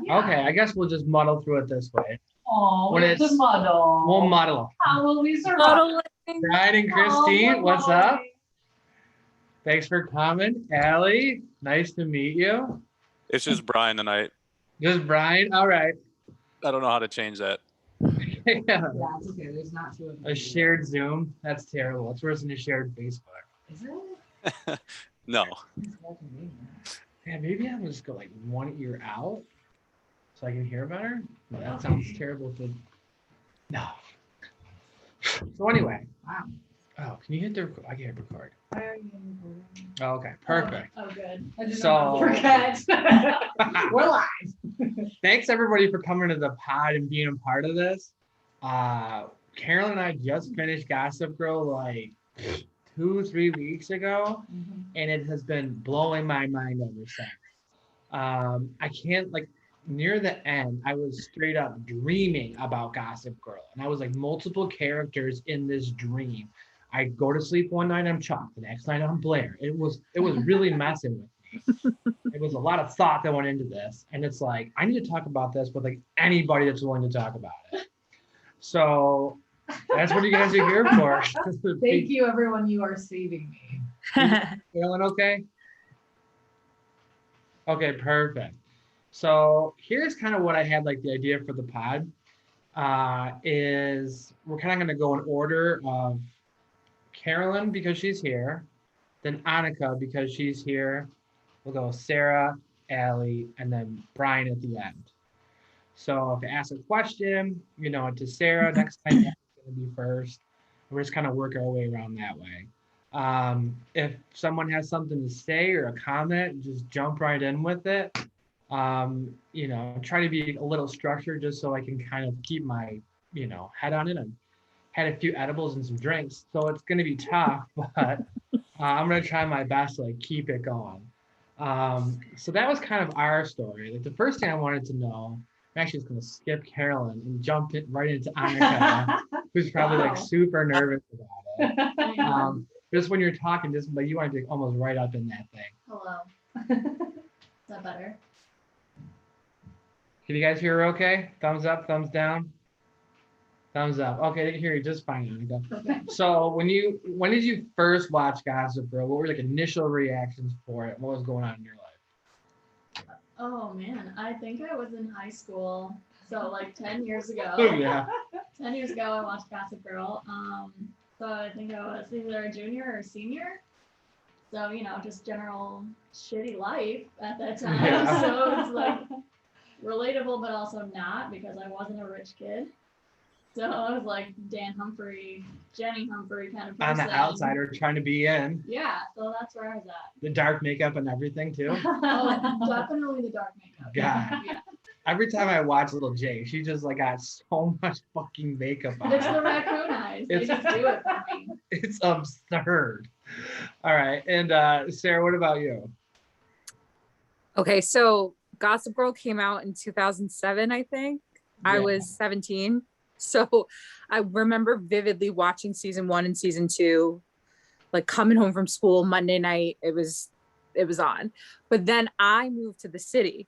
Yeah. Okay, I guess we'll just muddle through it this way. Oh, When it's a it's- muddle. We'll muddle. How will we survive? Muddling. Brian and Christine, Oh, what's muddling. up? Thanks for coming. Allie, nice to meet you. It's just Brian tonight. Just Brian. All right. I don't know how to change that. Yeah. Yeah, it's okay. There's not two of A shared Zoom. That's terrible. It's worse than a shared Facebook. Is it? No. It's welcome being here. Yeah, maybe I'm just go like one ear out so I can hear better. No, that sounds terrible. No. So anyway. Wow. Oh, can you hit the? I can't record. Why are you recording? Oh, okay, perfect. Oh, good. I just So- don't forget. We're live. Thanks everybody for coming to the pod and being a part of this. Carolyn and I just finished Gossip Girl like 2-3 weeks ago, and it has been blowing my mind ever since. I can't like near the end, I was straight up dreaming about Gossip Girl, and I was like multiple characters in this dream. I go to sleep one night, I'm Chuck. The next night, I'm Blair. It was really messing with me. It was a lot of thought that went into this, and it's like I need to talk about this with like anybody that's willing to talk about it. So that's what you guys are here for. Thank you, everyone. You are saving me. Feeling okay? Okay, perfect. So here's kind of what I had like the idea for the pod. Is we're kind of going to go in order of Carolyn because she's here, then Onnika because she's here. We'll go Sarah, Allie, and then Brian at the end. So if I ask a question, to Sarah, next time that's going to be first. We're just kind of work our way around that way. If someone has something to say or a comment, just jump right in with it. Try to be a little structured just so I can kind of keep my, head on it. And had a few edibles and some drinks, so it's going to be tough, but I'm going to try my best to like keep it going. So that was kind of our story. Like the first thing I wanted to know, I'm actually just going to skip Carolyn and jump right into Onnika, who's probably like super nervous about it. Just when you're talking, just like you want to be almost right up in that thing. Hello. Is that better? Can you guys hear her okay? Thumbs up, thumbs down? Thumbs up. Okay, I can hear you just fine, Onnika. Okay. So when did you first watch Gossip Girl? What were like initial reactions for it? What was going on in your life? Oh man, I think I was in high school. So like 10 years ago. Oh yeah. 10 years ago I watched Gossip Girl. So I think I was either a junior or senior. So, just general shitty life at that time. Yeah. So it's like relatable but also not because I wasn't a rich kid. So I was like Dan Humphrey, Jenny Humphrey kind of person. On the outsider trying to be in. Yeah, so that's where I was at. The dark makeup and everything too. Oh, definitely the dark makeup. God. Yeah. Every time I watch Little Jay, she just like got so much fucking makeup on. It's the raccoon eyes. They It's- just do it for me. It's absurd. All right. And Sarah, what about you? Okay, so Gossip Girl came out in 2007, I think. I Yeah. was 17. So I remember vividly watching season 1 and season 2, like coming home from school Monday night. It was on. But then I moved to the city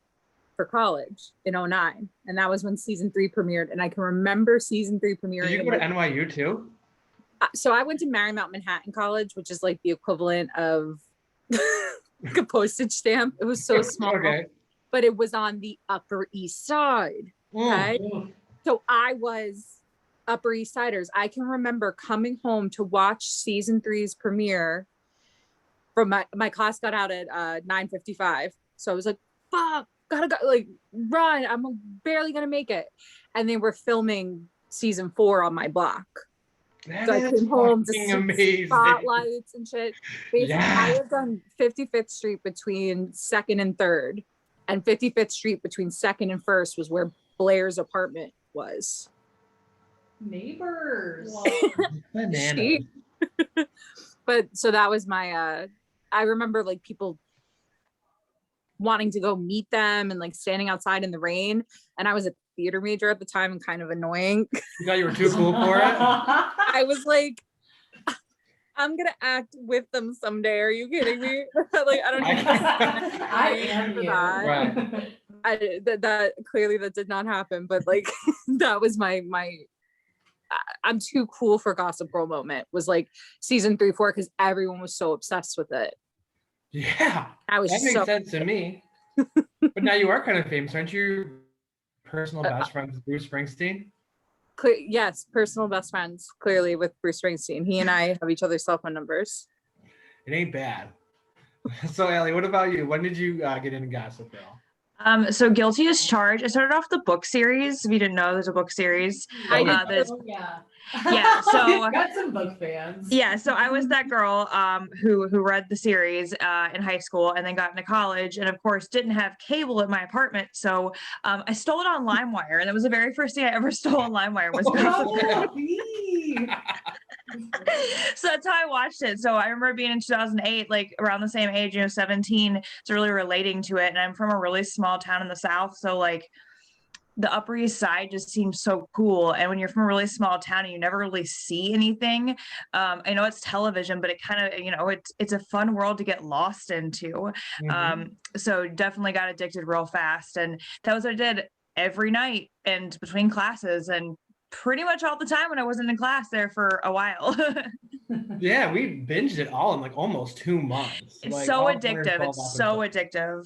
for college in 2009. And that was when season 3 premiered. And I can remember season 3 premiering. Did you go to NYU too? So I went to Marymount Manhattan College, which is like the equivalent of like a postage stamp. It was so small, Okay. but it was on the Upper East Side. Okay. So I was Upper East Siders. I can remember coming home to watch season 3's premiere from my class got out at 9:55. So I was like, fuck, gotta go, like run. I'm barely gonna make it. And they were filming season 4 on my block. That So I is came home to fucking see amazing. spotlights and shit. Basically, Yeah. I lived on 55th Street between 2nd and 3rd, and 55th Street between 2nd and 1st was where Blair's apartment was. Neighbors. Bananas. She- But so that was my I remember like people wanting to go meet them and like standing outside in the rain, and I was a theater major at the time and kind of annoying. You thought you were too cool for it? I was like, I'm gonna act with them someday. Are you kidding me? Like I don't I I am for you. that. Right. That clearly that did not happen, but like that was my I'm too cool for Gossip Girl moment was like season 3, 4 because everyone was so obsessed with it. Yeah, I was that just makes so sense to me. But now you are kind of famous, aren't you? Personal best friend with Bruce Springsteen. yes, personal best friends clearly with Bruce Springsteen. He and I have each other's cell phone numbers. It ain't bad. So, Ellie, what about you? When did you get into Gossip Girl? So Guilty as Charged. I started off the book series. If you didn't know, there's a book series. I did there's- Oh, yeah. Yeah, so- got some book fans. Yeah, so I was that girl who read the series in high school and then got into college, and of course didn't have cable at my apartment, so I stole it on LimeWire, and that was the very first thing I ever stole on LimeWire was Gossip Girl. Oh, me. So that's how I watched it. So I remember being in 2008, like around the same age, 17, so really relating to it. And I'm from a really small town in the South, so like the Upper East Side just seems so cool. And when you're from a really small town and you never really see anything, I know it's television, but it kind of, it's a fun world to get lost into. So definitely got addicted real fast. And that was what I did every night and between classes and pretty much all the time when I wasn't in class there for a while. Yeah, we binged it all in like almost 2 months. It's like, so all addictive. 112 It's so episodes. addictive.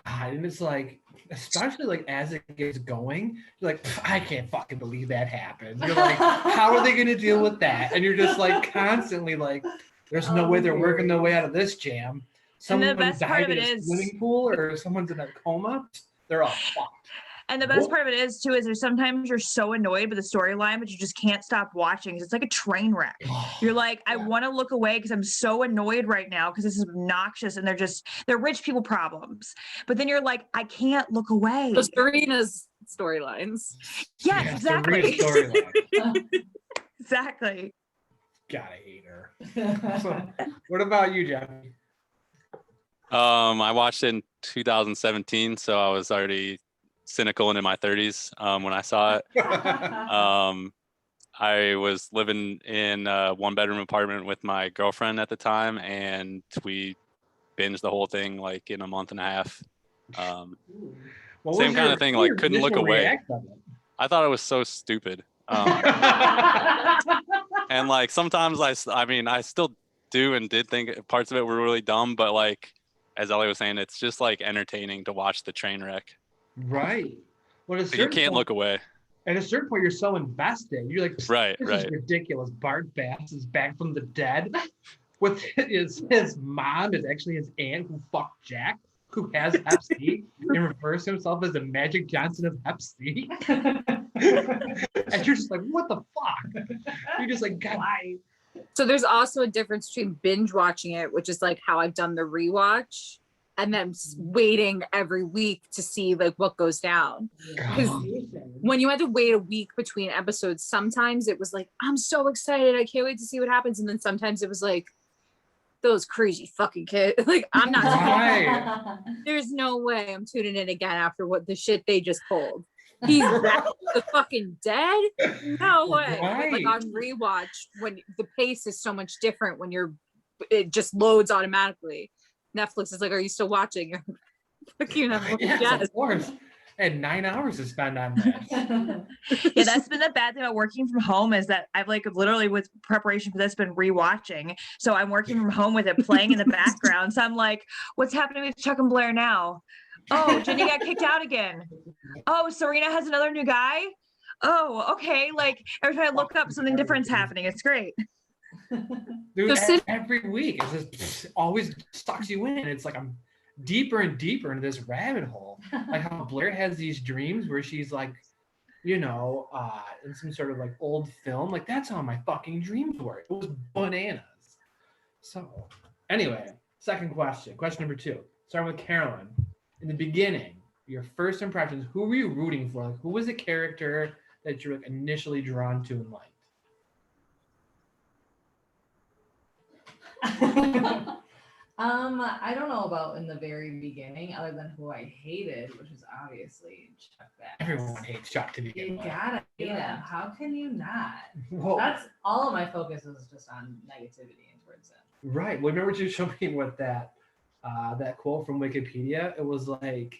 God, and it's like, especially like as it gets going, you're like, I can't fucking believe that happened. You're like, how are they going to deal with that? And you're just like constantly like, there's no way they're working their way out of this jam. Someone best part died of in it a is- swimming pool or someone's in a coma. They're all fucked. And the best part of it is too, is there's sometimes you're so annoyed with the storyline, but you just can't stop watching. It's like a train wreck. You're like, I want to look away because I'm so annoyed right now because this is obnoxious and they're rich people problems. But then you're like, I can't look away. So Serena's storylines. Yes, Yeah, exactly. Serena's storyline. Exactly. God, I hate her. So, what about you, Jackie? I watched it in 2017, so I was already cynical and in my 30s when I saw it. I was living in a 1-bedroom apartment with my girlfriend at the time, and we binged the whole thing like in a month and a half. What Same was kind your- of thing, what was like your couldn't look initial away. reaction of it? I thought it was so stupid. And like sometimes I mean, I still do and did think parts of it were really dumb, but like as Ellie was saying, it's just like entertaining to watch the train wreck. Right. Well, at a But you certain can't point- look away. At a certain point, you're so invested. You're like, Right, this is right. ridiculous. Bart Bass is back from the dead. With his mom is actually his aunt who fucked Jack, who has Hep C, and refers to himself as the Magic Johnson of Hep C. And you're just like, what the fuck? You're just like, God. Why? So there's also a difference between binge watching it, which is like how I've done the rewatch, and then waiting every week to see like what goes down. When you had to wait a week between episodes, sometimes it was like, I'm so excited, I can't wait to see what happens. And then sometimes it was like, those crazy fucking kids. Like, I'm not, Right. there's no way I'm tuning in again after what the shit they just pulled. He's back the fucking dead? No way. But, like Right. on rewatch, when the pace is so much different when it just loads automatically. Netflix is like, are you still watching? Fuck you, Netflix. Yes, Yes. of course. I had 9 hours to spend on that. Yeah, that's been the bad thing about working from home is that I've like literally with preparation for this been rewatching. So I'm working from home with it playing in the background. So I'm like, what's happening with Chuck and Blair now? Oh, Jenny got kicked out again. Oh, Serena has another new guy. Oh, okay. Like every time I look up, something different's happening. It's great. Dude, So every week it just always sucks you in. It's like I'm deeper and deeper into this rabbit hole. Like how Blair has these dreams where she's like, in some sort of like old film. Like that's how my fucking dreams were. It was bananas. So anyway, second question. Question number 2. Starting with Carolyn. In the beginning, your first impressions, who were you rooting for? Like who was the character that you were like initially drawn to and liked? I don't know about in the very beginning, other than who I hated, which is obviously Chuck Bass. Everyone hates Chuck to You begin with. gotta hate him. How can you not? Whoa. That's all of my focus is just on negativity and towards him. Right. Well, remember you showed me with that quote from Wikipedia? It was like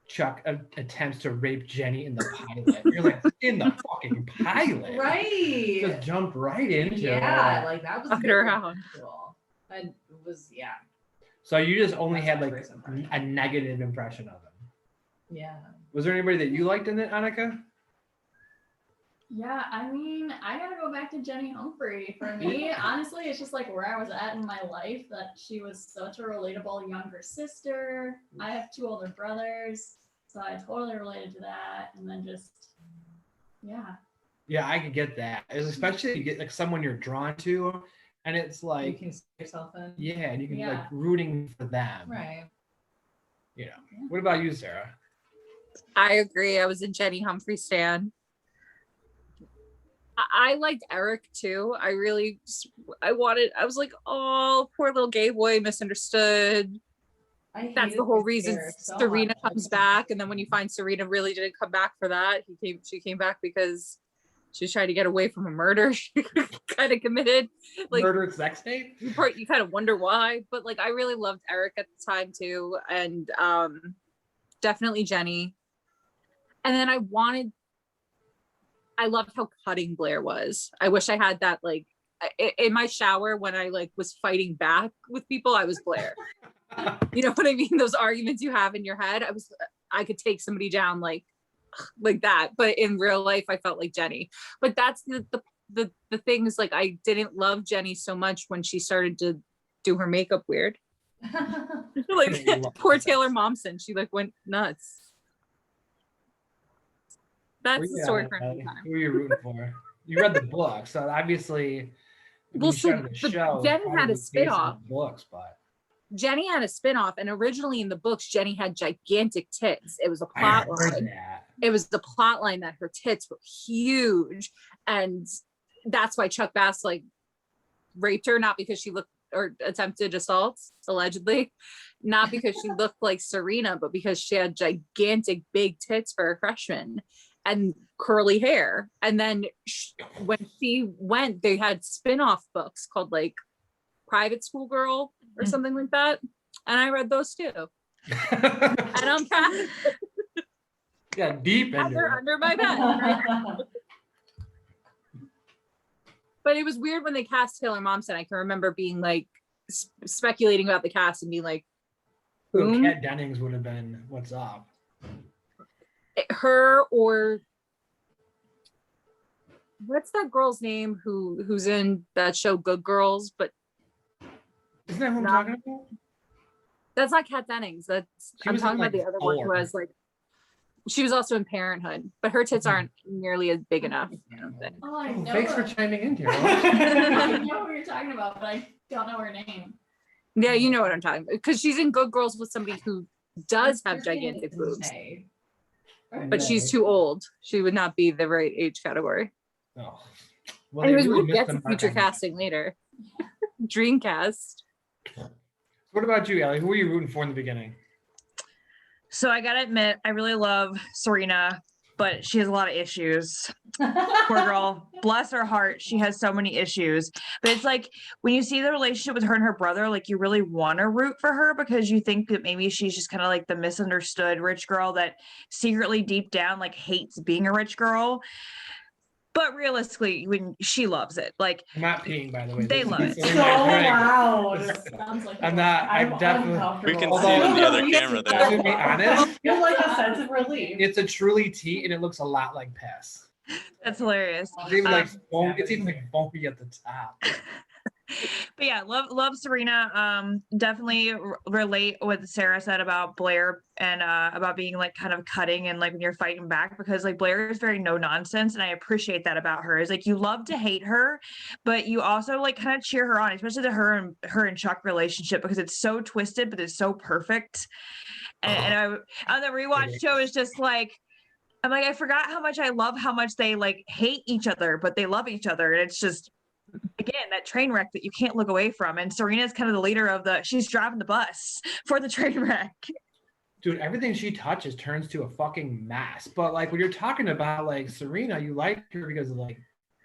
Chuck attempts to rape Jenny in the pilot. You're like, in the fucking pilot. Right. Just jumped right into Yeah, it. like that was Fucking very around. cool. That was, yeah. So you just only That's had my like first impression. a negative impression of him. Yeah. Was there anybody that you liked in it, Onnika? Yeah, I mean, I gotta go back to Jenny Humphrey. For me, honestly, it's just like where I was at in my life, that she was such a relatable younger sister. I have 2 older brothers, so I totally related to that. And then just, yeah. Yeah, I could get that. Especially if you get like someone you're drawn to, and it's You like, can see yourself in. yeah, and you can be Yeah. like rooting for them. Right. You know. What about you, Sarah? I agree. I was a Jenny Humphrey stan. I liked Eric too. I was like, oh, poor little gay boy, misunderstood. That's hated the whole this reason character so Serena much. comes back. And then when you find Serena really didn't come back for that, she came back because she was trying to get away from a murder she kind of committed. Like, Murder sex tape? you kind of wonder why, but like I really loved Eric at the time too, and definitely Jenny. And then I loved how cutting Blair was. I wish I had that, like in my shower when I like was fighting back with people, I was Blair. You know what I mean? Those arguments you have in your head, I could take somebody down like that, but in real life I felt like Jenny. But that's the thing is, like, I didn't love Jenny so much when she started to do her makeup weird. Like poor Taylor Momsen, she like went nuts. That's the story for another time. Who are you rooting for? You read the book, so obviously. Well, so Jenny had a spin-off. Books, but Jenny had a spin-off, and originally in the books, Jenny had gigantic tits. It was a plot line. It was the plot line that her tits were huge, and that's why Chuck Bass like raped her, not because she looked or attempted assault, allegedly, not because she looked like Serena, but because she had gigantic big tits for a freshman and curly hair. And then when she went, they had spin-off books called like Private School Girl or something like that, and I read those too. And I'm kind of deep into it. under my bed. But it was weird when they cast Taylor Momsen. I can remember being like speculating about the cast and being like, Kat Dennings would have been what's up. Her or what's that girl's name who's in that show Good Girls? But isn't that who I'm talking about? That's not Kat Dennings. I'm talking about the other one who was like, she was also in Parenthood, but her tits aren't nearly as big enough. I don't think. Oh, I know. Thanks for chiming in, Carol. I know who you're talking about, but I don't know her name. Yeah, you know what I'm talking about, because she's in Good Girls with somebody who does have gigantic boobs, but she's too old. She would not be the right age category. Oh. Well, anyways, we'll get to future casting later. Dreamcast. What about you, Ellie? Who were you rooting for in the beginning? So I gotta admit, I really love Serena, but she has a lot of issues. Poor girl, bless her heart. She has so many issues. But it's like when you see the relationship with her and her brother, like you really want to root for her because you think that maybe she's just kind of like the misunderstood rich girl that secretly deep down like hates being a rich girl. But realistically, when she loves it, like I'm not peeing, by the way. They love it. So loud. Sounds like I'm not. I'm definitely. We can see it in the other camera there. To be honest, Feel like a sense of relief. it's a truly tea, and it looks a lot like piss. That's hilarious. It's even like it's even like bumpy at the top. But yeah, love Serena. Definitely relate what Sarah said about Blair and about being like kind of cutting and like when you're fighting back, because like Blair is very no nonsense, and I appreciate that about her. Is like you love to hate her, but you also like kind of cheer her on, especially the her and Chuck relationship, because it's so twisted but it's so perfect. And I on the rewatch show is just like, I'm like, I forgot how much I love how much they like hate each other, but they love each other. And it's just, again, that train wreck that you can't look away from. And Serena's kind of the leader of she's driving the bus for the train wreck. Dude, everything she touches turns to a fucking mess. But like when you're talking about like Serena, you like her because of like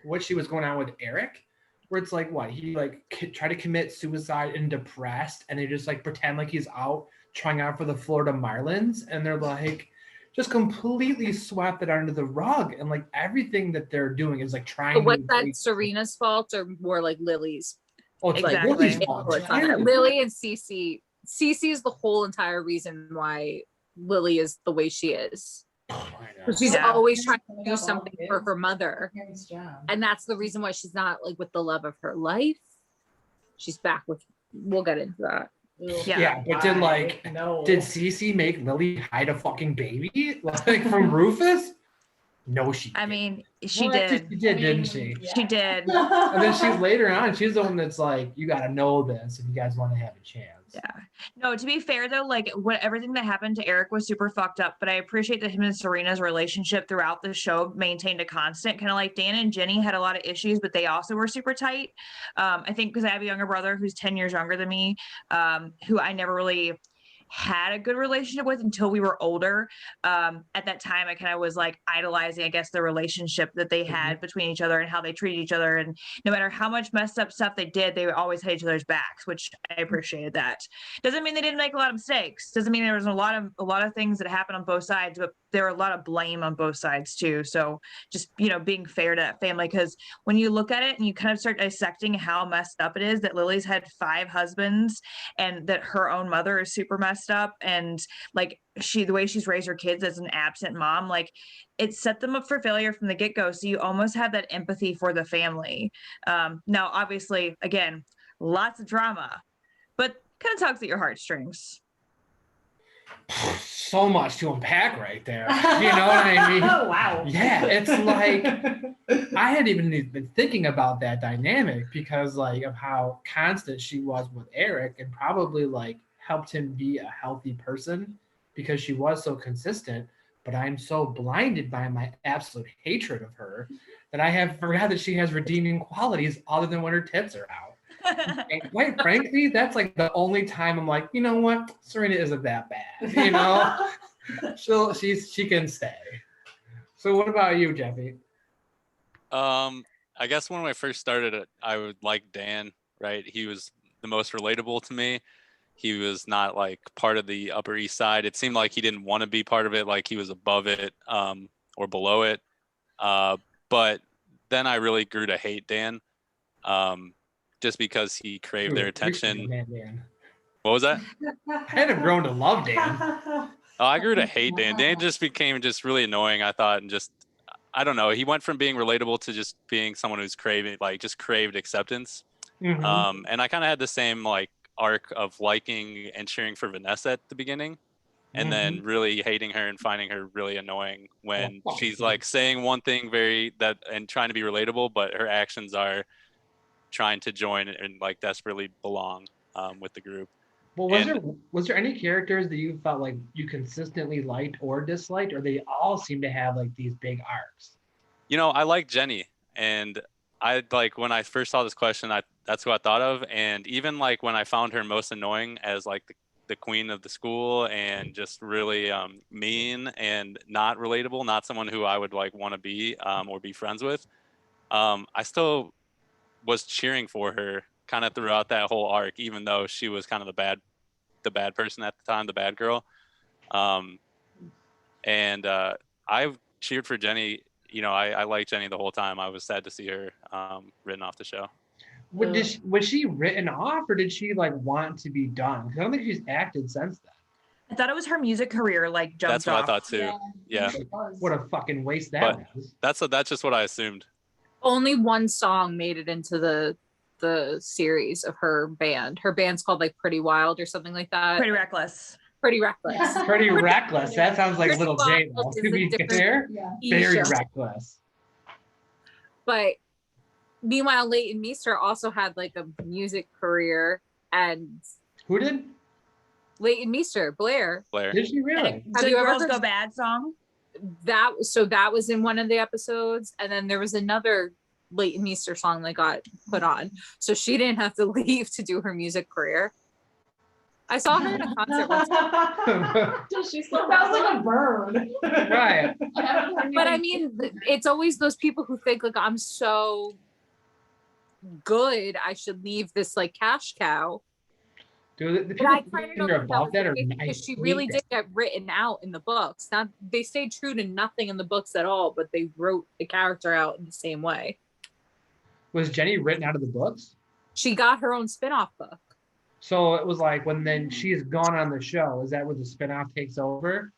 what she was going on with Eric, where it's like what he like tried to commit suicide and depressed, and they just like pretend like he's out trying out for the Florida Marlins, and they're like just completely swept it under the rug, and like everything that they're doing is like trying But was to that Serena's fault or more like Lily's? Oh, it's Exactly. like Lily's fault influence on it? entirely. Lily and Cece. Cece is the whole entire reason why Lily is the way she is. Oh, I know. 'Cause she's Yeah. always trying to do something for her mother. Parents' job. And that's the reason why she's not like with the love of her life. She's back with, we'll get into that. Yeah. But did did Cece make Lily hide a fucking baby like from Rufus? No, she. I didn't. mean, she What? did. She did, didn't she? She did. And then she's later on, she's the one that's like, you got to know this if you guys want to have a chance. Yeah. No, to be fair though, like everything that happened to Eric was super fucked up, but I appreciate that him and Serena's relationship throughout the show maintained a constant. Kind of like Dan and Jenny had a lot of issues, but they also were super tight. I think because I have a younger brother who's 10 years younger than me, who I never really had a good relationship with until we were older. At that time, I kind of was like idolizing, I guess, the relationship that they had between each other and how they treated each other. And no matter how much messed up stuff they did, they always had each other's backs, which I appreciated that. Doesn't mean they didn't make a lot of mistakes. Doesn't mean there was a lot of things that happened on both sides, but there were a lot of blame on both sides too. So just, being fair to that family, because when you look at it and you kind of start dissecting how messed up it is that Lily's had 5 husbands and that her own mother is super messed up, and like the way she's raised her kids as an absent mom, like it set them up for failure from the get-go. So you almost have that empathy for the family. Now, obviously, again, lots of drama, but kind of tugs at your heartstrings. So much to unpack right there. You know what I mean? Oh, wow. Yeah, it's like I hadn't even been thinking about that dynamic because like of how constant she was with Eric and probably like helped him be a healthy person because she was so consistent. But I'm so blinded by my absolute hatred of her that I have forgot that she has redeeming qualities other than when her tits are out. And quite frankly, that's like the only time I'm like, you know what, Serena isn't that bad. You know, she can stay. So what about you, Jeffy? I guess when I first started, I would like Dan. Right, he was the most relatable to me. He was not like part of the Upper East Side. It seemed like he didn't want to be part of it, like he was above it or below it. But then I really grew to hate Dan. Just because he craved their attention. Dan. What was that? I had grown to love Dan. Oh, I grew to hate Dan. Dan just became just really annoying, I thought, and just, I don't know. He went from being relatable to just being someone who's craving, like just craved acceptance. Mm-hmm. And I kind of had the same like arc of liking and cheering for Vanessa at the beginning. And then really hating her and finding her really annoying when she's like saying one thing and trying to be relatable, but her actions are trying to join and like desperately belong with the group. Well, was there any characters that you felt like you consistently liked or disliked, or they all seem to have like these big arcs? I like Jenny, and I like when I first saw this question, that's who I thought of, and even like when I found her most annoying as like the queen of the school and just really mean and not relatable, not someone who I would like want to be or be friends with. I still was cheering for her kind of throughout that whole arc, even though she was kind of the bad person at the time, the bad girl. And I cheered for Jenny. I liked Jenny the whole time. I was sad to see her written off the show. Was she written off, or did she like want to be done? Because I don't think she's acted since then. I thought it was her music career like jumped That's what off. I thought too. Yeah. What a fucking waste that was. That's just what I assumed. Only one song made it into the series of her band. Her band's called like Pretty Wild or something like that. Pretty Reckless. Pretty Reckless. Pretty reckless. That sounds like Pretty Little J. Wild To is a be different fair, very Isha. reckless. But meanwhile, Leighton Meester also had like a music career, and Who did? Leighton Meester, Blair. Did she really? Have The you ever Girls heard Go Bad song? that was in one of the episodes, and then there was another Leighton Meester song that got put on, so she didn't have to leave to do her music career. I saw her in a concert once, Does she still sounds like a bird? Right. but I mean, it's always those people who think like I'm so good, I should leave this like cash cow. Do the But I people kind of think they're above that, or because she really did get written out in the books. Not they stayed true to nothing in the books at all, but they wrote the character out in the same way. Was Jenny written out of the books? She got her own spin-off book. So it was like when then she's gone on the show, is that where the spinoff takes over?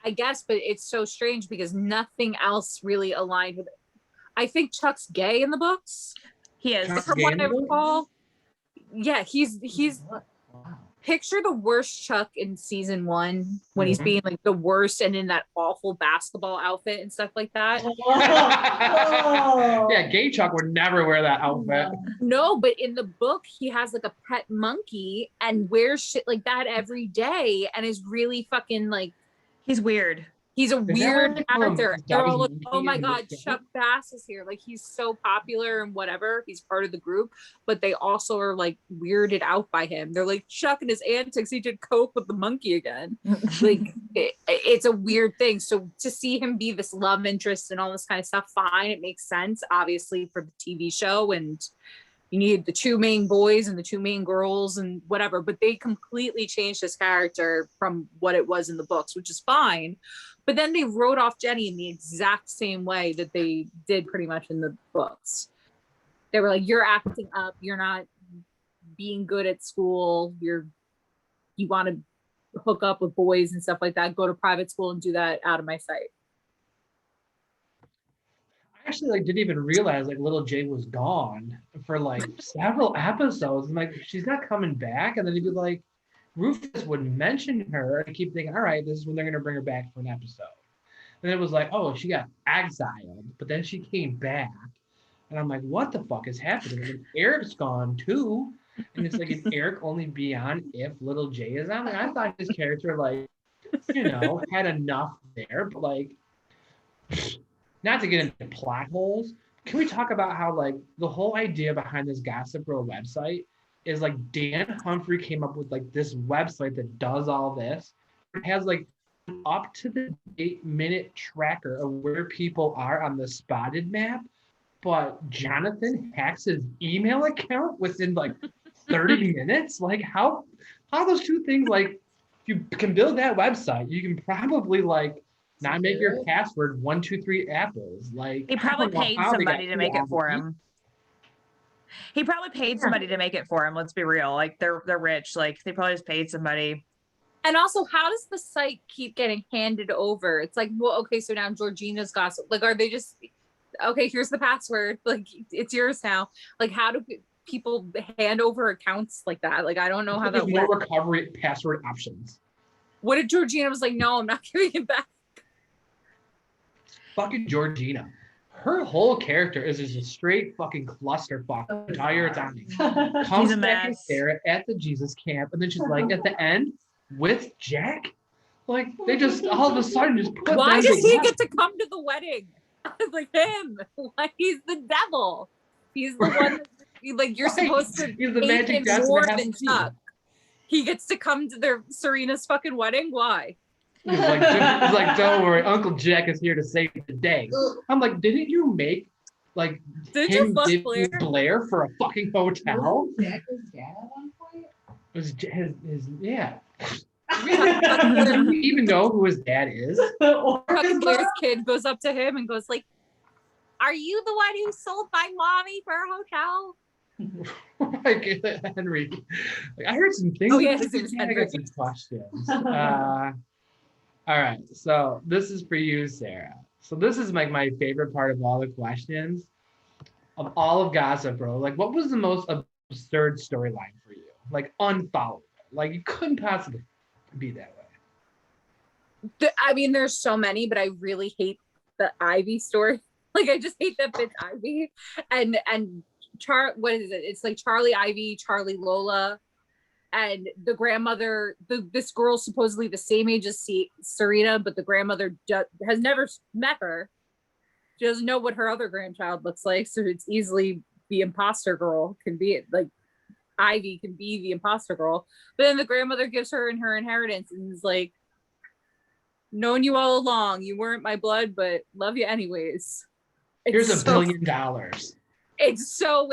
I guess, but it's so strange because nothing else really aligned with it. I think Chuck's gay in the books. He is. Chuck's From gay what in I the books? recall. Yeah, he's Wow. picture the worst Chuck in season 1 when he's Mhm. being like the worst and in that awful basketball outfit and stuff like that. Yeah, gay Chuck would never wear that outfit. No, but in the book, he has like a pet monkey and wears shit like that every day and is really fucking like, He's weird. he's a that what weird they call him? character. His They're dog is all like, Monkey oh my in the God, show? Chuck Bass is here. Like he's so popular and whatever. He's part of the group, but they also are like weirded out by him. They're like, Chuck and his antics. He did coke with the monkey again. Like it's a weird thing. So to see him be this love interest and all this kind of stuff, fine, it makes sense, obviously, for the TV show, and you need the 2 main boys and the 2 main girls and whatever, but they completely changed his character from what it was in the books, which is fine. But then they wrote off Jenny in the exact same way that they did pretty much in the books. They were like, you're acting up, you're not being good at school, you want to hook up with boys and stuff like that, go to private school and do that out of my sight. I actually like didn't even realize like little Jay was gone for like several episodes. I'm like, she's not coming back. And then he'd be like, Rufus would mention her and I keep thinking, all right, this is when they're gonna bring her back for an episode. And it was like, oh, she got exiled, but then she came back. And I'm like, what the fuck is happening? And then Eric's gone too. And it's like, can Eric only be on if little Jay is on? Like, I thought his character, like, had enough there, but like, not to get into plot holes, can we talk about how like the whole idea behind this Gossip Girl website is like Dan Humphrey came up with like this website that does all this. It has like up to the 8-minute tracker of where people are on the spotted map, but Jonathan hacks his email account within like 30 minutes. Like how those two things, like if you can build that website, you can probably like not make your password 123 apples. Like He probably paid somebody to make it for him. He probably paid somebody to make it for him. Let's be real. Like they're rich. Like they probably just paid somebody. And also, how does the site keep getting handed over? It's like, well, okay, so now Georgina's gossip. Like, are they just okay? Here's the password. Like, it's yours now. Like, how do people hand over accounts like that? Like, I don't know how that There's no works. recovery password options. What if Georgina was like, no, I'm not giving it back? Fucking Georgina. Her whole character is just a straight fucking clusterfuck the entire time. Comes She's a back with mess. Sarah at the Jesus camp, and then she's like at the end with Jack. Like they just all of a sudden just put Why them does he together. get to come to the wedding? Like him. Like he's the devil. He's the one that, like you're Right. supposed to He's the hate magic him Johnson more that has than to be. Chuck. He gets to come to their Serena's fucking wedding. Why? He's like, don't worry, Uncle Jack is here to save the day. I'm like, didn't you make like Did you him fuck give Blair? you Blair for a fucking hotel? Jack was dad at one point. It was his yeah. Chuck Do you even know who his dad is? Blair's kid goes up to him and goes like, "Are you the one who sold my mommy for a hotel?" Like Henry. Like, I heard some things. Oh, yeah, his name's I Henry. got some questions. All right, so this is for you, Sarah. So this is like my favorite part of all the questions of all of Gossip Girl. Like, what was the most absurd storyline for you? Like, unfollowable. Like, you couldn't possibly be that way. I mean, there's so many, but I really hate the Ivy story. Like, I just hate that bitch Ivy. And what is it? It's like Charlie Ivy, Charlie Lola, and the grandmother. This girl's supposedly the same age as Serena, but the grandmother has never met her. She doesn't know what her other grandchild looks like, so it's easily the imposter girl can be it. Like Ivy can be the imposter girl, but then the grandmother gives her her inheritance and is like, known you all along. You weren't my blood, but love you anyways. Here's $1 billion. It's so,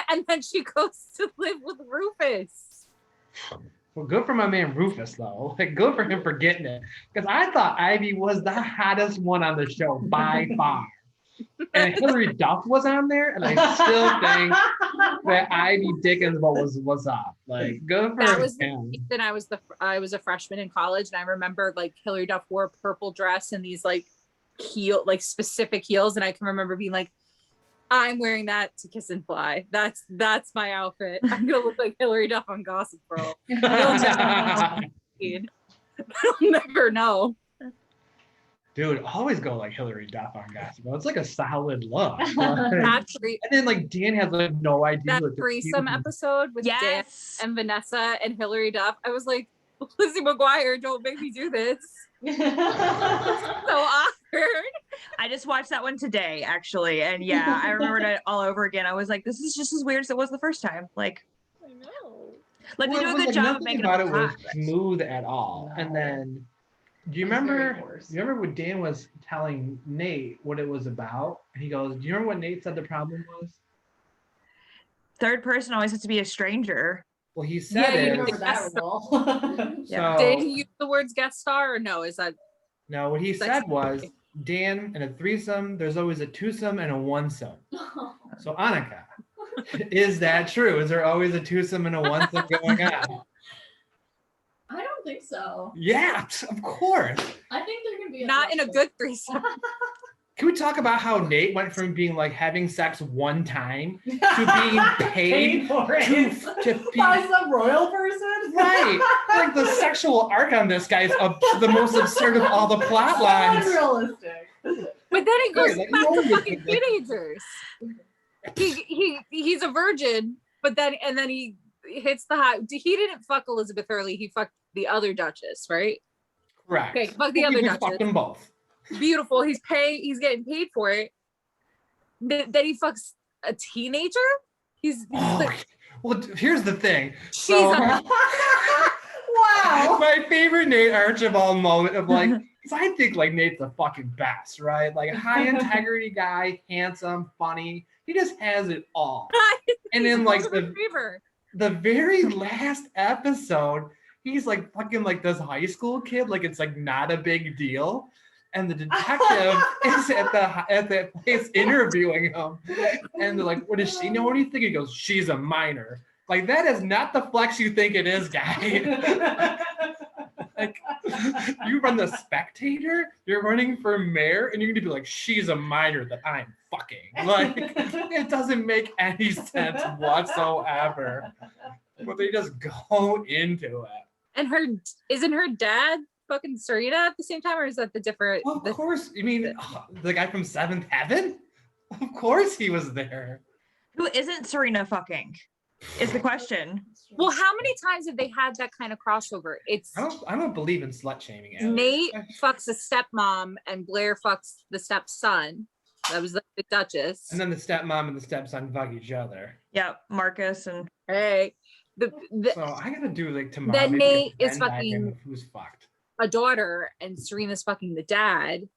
and then she goes to live with Rufus. Well, good for my man Rufus though. Like, good for him for getting it. Because I thought Ivy was the hottest one on the show by far. And Hillary Duff was on there, and I still think that Ivy Dickens was up. Like, good for That was him. then I was a freshman in college, and I remember like Hillary Duff wore a purple dress and these like specific heels, and I can remember being like, I'm wearing that to Kiss and Fly. That's my outfit. I'm gonna look like Hillary Duff on Gossip Girl. I'll never know. Dude, always go like Hillary Duff on Gossip Girl. It's like a solid look. That And then like Dan has like no idea. that threesome episode with Dan and Vanessa and Hillary Duff. I was like, Lizzie McGuire, don't make me do this. So awkward. I just watched that one today, actually. And yeah, I remembered it all over again. I was like, this is just as weird as it was the first time. Like, I know. like they do a Well, good job of nothing making about it it look was hot. smooth at all. And No. then do you It was very remember forced. when Dan was telling Nate what it was about? And he goes, do you remember what Nate said the problem was? Third person always has to be a stranger. Well, he Yeah, said you it. remember That rule. Yeah. Did So he use the words guest star or no? Is that no, what he said was, Dan, in a threesome, there's always a twosome and a onesome. So Onnika, is that true? Is there always a twosome and a onesome going on? I don't think so. Yeah, of course. I think there can be not in a good threesome? Can we talk about how Nate went from being like having sex one time to being paid for it. to be By some royal person? right? Like the sexual arc on this guy is the most absurd of all the plot lines. Unrealistic. But then he goes Right, like, back no to one fucking would, like- teenagers. He's a virgin, but then he hits the hot. He didn't fuck Elizabeth Hurley. He fucked the other Duchess, right? Correct. Okay, fuck the He other was Duchess. fucking both. Beautiful. He's getting paid for it. Then he fucks a teenager. He's Oh, like, well, here's the thing. she's So, a, Wow. my favorite Nate Archibald moment of like, 'cause I think like Nate's the fucking best, right? Like high integrity guy, handsome, funny. He just has it all. And then like the very last episode, he's like fucking like this high school kid, like it's like not a big deal. And the detective is at the place interviewing him. And they're like, what does she know anything? He goes, she's a minor. Like, that is not the flex you think it is, guy. Like, you run the Spectator, you're running for mayor, and you're gonna be like, she's a minor that I'm fucking. Like, it doesn't make any sense whatsoever. But they just go into it. and isn't her dad fucking Serena at the same time, or is that the different? Well, of course. You mean the guy from Seventh Heaven? Of course he was there. Who isn't Serena fucking? Is the question. Well, how many times have they had that kind of crossover? It's I don't believe in slut shaming. Alex. Nate fucks the stepmom and Blair fucks the stepson. That was the Duchess. And then the stepmom and the stepson fuck each other. Yeah, Marcus and Hey, So I gotta do like tomorrow. Then maybe a Nate is Venn diagram fucking- of who's fucked. a daughter and Serena's fucking the dad.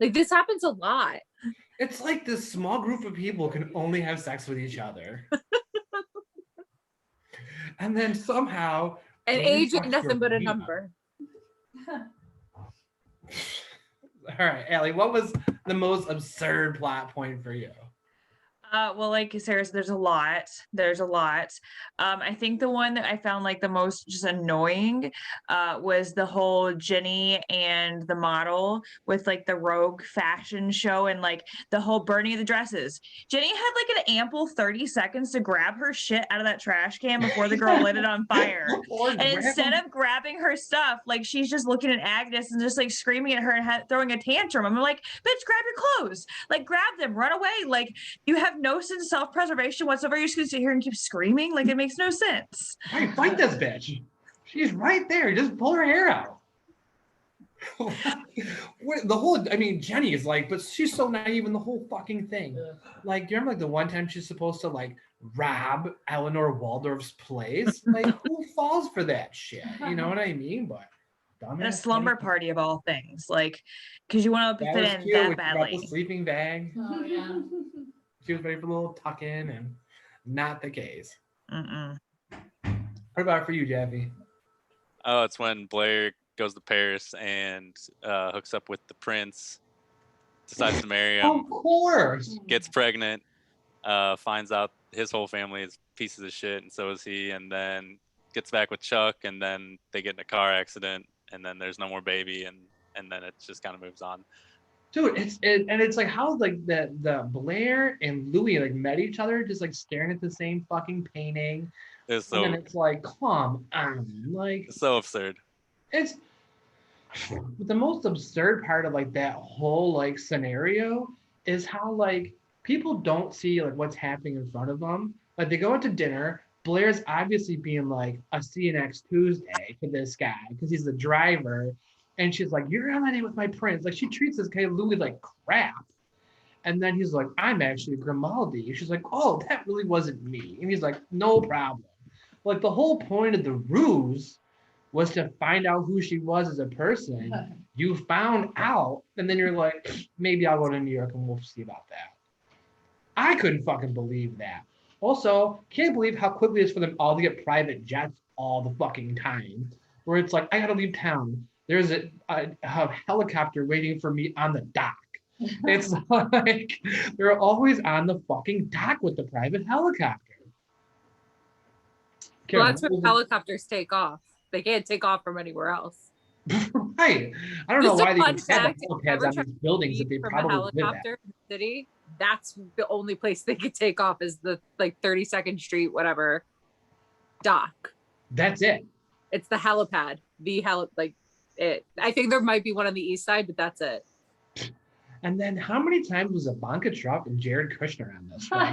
Like this happens a lot. It's like this small group of people can only have sex with each other. And then somehow And Well, you age fucked ain't nothing your but a Reba. number. all right, Allie, what was the most absurd plot point for you? well, like Sarah said, there's a lot. I think the one that I found like the most just annoying was the whole Jenny and the model with like the rogue fashion show and like the whole burning of the dresses. Jenny had like an ample 30 seconds to grab her shit out of that trash can before the girl lit it on fire. And instead of grabbing her stuff, like she's just looking at Agnes and just like screaming at her and throwing a tantrum. I'm like, bitch, grab your clothes. Like grab them, run away. Like you have no sense of self-preservation whatsoever. You're just gonna sit here and keep screaming. Like it makes no sense. Hey, fight this bitch. She's right there. Just pull her hair out. Jenny is like, but she's so naive in the whole fucking thing. Like, do you remember like the one time she's supposed to like rob Eleanor Waldorf's place? Like, who falls for that shit? You know what I mean? But And a slumber party of all things. Like, because you want to That fit was in cute. that We got badly. the sleeping bag. Oh yeah. She was ready for a little tuck in, and not the case. Mm-mm. What about for you, Jeffy? Oh, it's when Blair goes to Paris and hooks up with the prince, decides to marry him, Of course. gets pregnant, finds out his whole family is pieces of shit, and so is he, and then gets back with Chuck, and then they get in a car accident, and then there's no more baby, and then it just kind of moves on. Dude, it's like how like the Blair and Louis like met each other just like staring at the same fucking painting. It's And then so it's like, come on, like so absurd. it's the most absurd part of like that whole like scenario is how like people don't see like what's happening in front of them. Like they go out to dinner. Blair's obviously being like a see you next Tuesday to this guy because he's the driver. And she's like, you're on my date with my prince. Like she treats this guy Louis like crap. And then he's like, I'm actually Grimaldi. She's like, oh, that really wasn't me. And he's like, no problem. Like the whole point of the ruse was to find out who she was as a person. You found out, and then you're like, maybe I'll go to New York and we'll see about that. I couldn't fucking believe that. Also, can't believe how quickly it is for them all to get private jets all the fucking time. Where it's like, I gotta leave town. There's a helicopter waiting for me on the dock. It's like they're always on the fucking dock with the private helicopter. Well, that's when helicopters take off. They can't take off from anywhere else. Right. I don't know Just a why they fun even have fact, the if you helipads ever on try these buildings if they from a probably live helicopter in the city, that's the only place they could take off is the like 32nd Street, whatever, dock. That's it. It's the helipad. I think there might be one on the east side, but that's it. And then how many times was Ivanka Trump and Jared Kushner on this thing? Like,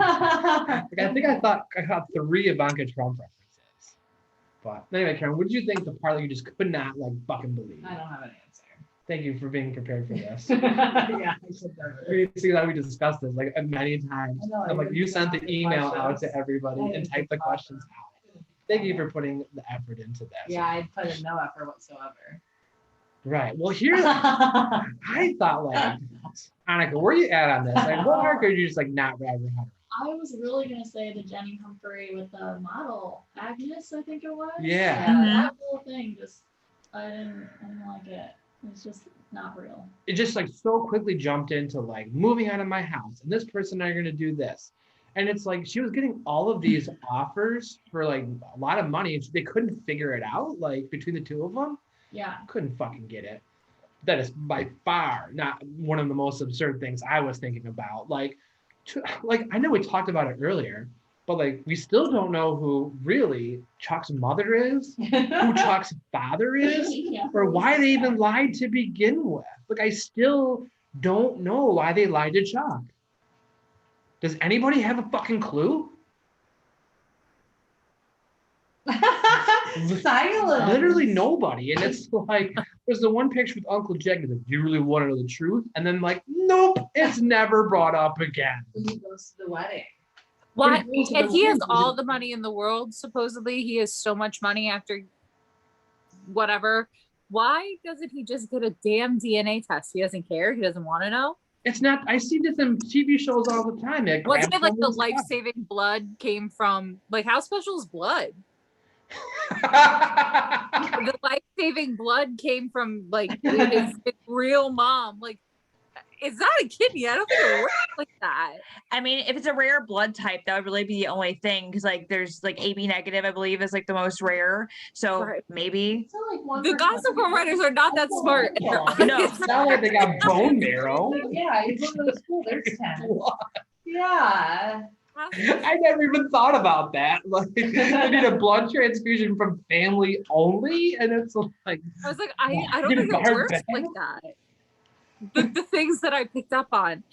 I think I thought 3 Ivanka Trump references. But anyway, Karen, what did you think the part that you just could not like fucking believe? I don't have an answer. Thank you for being prepared for this. Yeah, I should have. You see that we discussed this like many times. I know, I'm like, I you didn't sent the ask the email out questions. to everybody I and didn't typed think the about questions out. Thank you for putting the effort into this. Yeah, I put in no effort whatsoever. Right. Well, here's I thought like, Onnika, where are you at on this? Like, what arc are you just like not wrap your head around? I was really gonna say the Jenny Humphrey with the model Agnes, I think it was. Yeah. That whole thing just I didn't like it. It's just not real. It just like so quickly jumped into like moving out of my house and this person and I are gonna do this. And it's like she was getting all of these offers for like a lot of money and they couldn't figure it out, like between the two of them. Yeah. Couldn't fucking get it. That is by far not one of the most absurd things I was thinking about. Like I know we talked about it earlier, but like we still don't know who really Chuck's mother is, who Chuck's father is, Yeah. or why they even lied to begin with. Like I still don't know why they lied to Chuck. Does anybody have a fucking clue? Silence. Literally nobody. And it's like, there's the one picture with Uncle Jed. He's like, do you really want to know the truth? And then like, nope, it's never brought up again. When he goes to the wedding. Why? But he goes to And the he has wedding, all the money in the world. Supposedly, he has so much money after whatever. Why doesn't he just get a damn DNA test? He doesn't care. He doesn't want to know. It's not, I see this in TV shows all the time. Wasn't it like the life-saving blood came from, like, how special is blood? The life-saving blood came from, like, his real mom. Like, it's not a kidney. I don't think it works like that. I mean, if it's a rare blood type, that would really be the only thing. Because like, there's like AB negative, I believe, is like the most rare. So Right. maybe. So like one The Gossip Girl writers are not that smart. And No. they're- No. It's not like they got bone marrow. Yeah, you go to the school, there's 10. Yeah. I never even thought about that. Like, they need a blood transfusion from family only, and it's like, I was like, I don't Get a think it bar works back? like that. The things that I picked up on.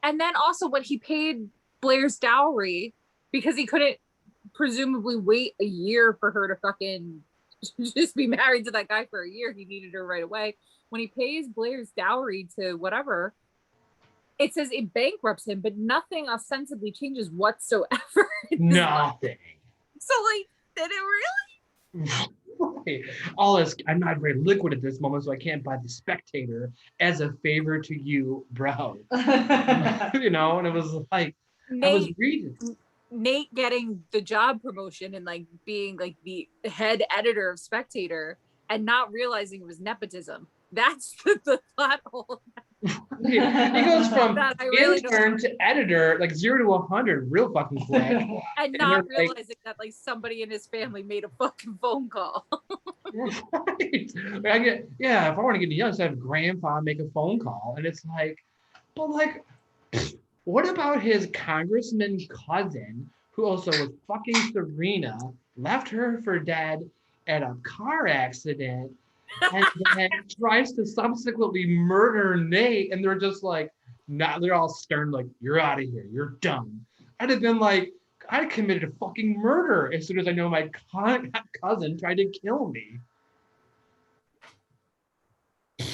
And then also when he paid Blair's dowry, because he couldn't presumably wait a year for her to fucking just be married to that guy for a year. He needed her right away. When he pays Blair's dowry to whatever, it says it bankrupts him, but nothing ostensibly changes whatsoever. nothing. So like, did it really? Right. All this, I'm not very liquid at this moment, so I can't buy the Spectator as a favor to you, bro. You know, and it was like, I was reading. Nate getting the job promotion and like being like the head editor of Spectator and not realizing it was nepotism. That's the plot hole. He goes from That I really intern to editor, like 0 to 100, real fucking quick. And they're not like- realizing that like somebody in his family made a fucking phone call. Right. Like, yeah, if I want to get young, just have grandpa make a phone call. And it's like, well, like, what about his congressman cousin who also was fucking Serena, left her for dead at a car accident, and then tries to subsequently murder Nate, and they're just like, nah, they're all stern, like, you're out of here, you're done. I'd have been like, I committed a fucking murder as soon as I know my cousin tried to kill me.